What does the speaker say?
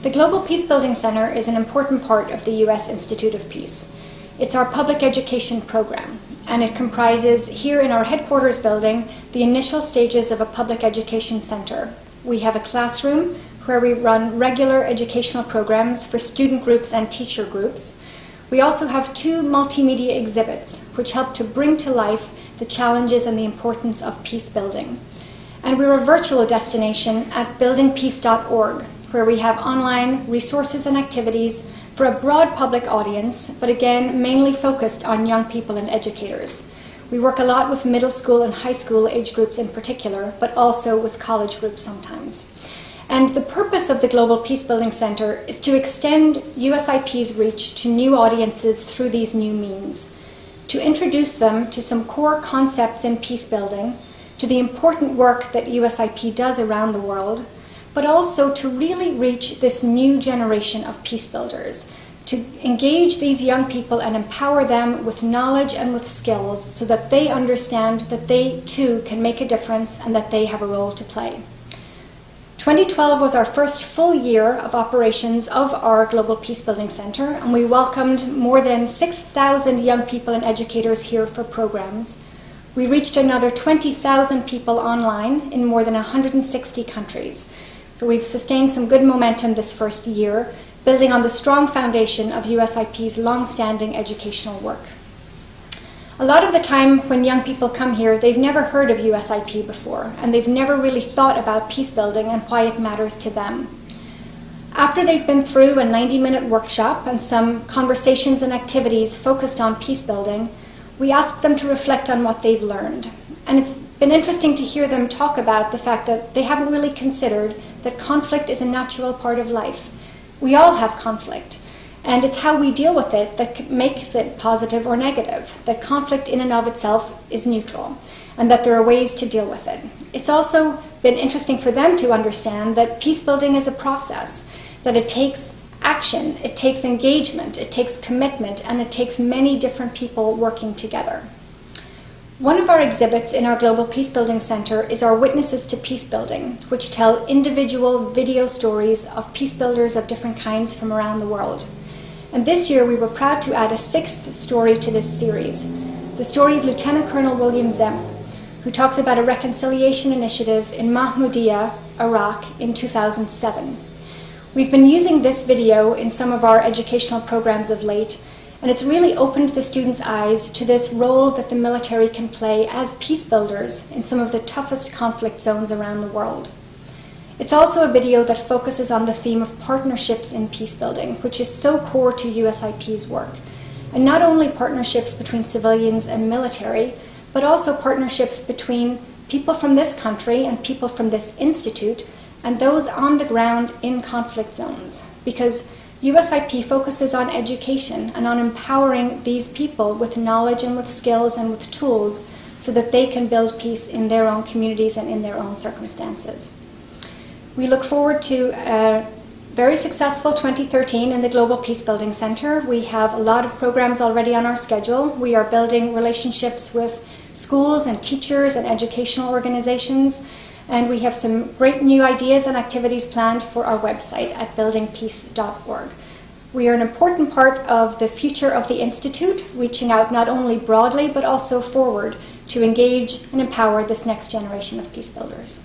The Global Peacebuilding Center is an important part of the U.S. Institute of Peace. It's our public education program, and it comprises, here in our headquarters building, the initial stages of a public education center. We have a classroom where we run regular educational programs for student groups and teacher groups. We also have 2 multimedia exhibits, which help to bring to life the challenges and the importance of peace building. And we're a virtual destination at buildingpeace.org, where we have online resources and activities for a broad public audience, but again, mainly focused on young people and educators. We work a lot with middle school and high school age groups in particular, but also with college groups sometimes. And the purpose of the Global Peacebuilding Center is to extend USIP's reach to new audiences through these new means, to introduce them to some core concepts in peace building, to the important work that USIP does around the world, but also to really reach this new generation of peace builders, to engage these young people and empower them with knowledge and with skills so that they understand that they too can make a difference and that they have a role to play. 2012 was our first full year of operations of our Global Peacebuilding Center, and we welcomed more than 6,000 young people and educators here for programs. We reached another 20,000 people online in more than 160 countries. So we've sustained some good momentum this first year, building on the strong foundation of USIP's long-standing educational work. A lot of the time when young people come here, they've never heard of USIP before, and they've never really thought about peace building and why it matters to them. After they've been through a 90-minute workshop and some conversations and activities focused on peace building, we asked them to reflect on what they've learned. And it's been interesting to hear them talk about the fact that they haven't really considered that conflict is a natural part of life. We all have conflict, and it's how we deal with it that makes it positive or negative, that conflict in and of itself is neutral, and that there are ways to deal with it. It's also been interesting for them to understand that peace building is a process, that it takes action, it takes engagement, it takes commitment, and it takes many different people working together. One of our exhibits in our Global Peacebuilding Center is our Witnesses to Peace Building, which tell individual video stories of peace builders of different kinds from around the world. And this year we were proud to add a 6th story to this series, the story of Lieutenant Colonel William Zemp, who talks about a reconciliation initiative in Mahmoudiya, Iraq in 2007. We've been using this video in some of our educational programs of late, and it's really opened the students' eyes to this role that the military can play as peace builders in some of the toughest conflict zones around the world. It's also a video that focuses on the theme of partnerships in peace building, which is so core to USIP's work. And not only partnerships between civilians and military, but also partnerships between people from this country and people from this institute and those on the ground in conflict zones. Because USIP focuses on education and on empowering these people with knowledge and with skills and with tools so that they can build peace in their own communities and in their own circumstances. We look forward to a very successful 2013 in the Global Peacebuilding Center. We have a lot of programs already on our schedule. We are building relationships with schools and teachers and educational organizations, and we have some great new ideas and activities planned for our website at buildingpeace.org. We are an important part of the future of the Institute, reaching out not only broadly but also forward to engage and empower this next generation of peace builders.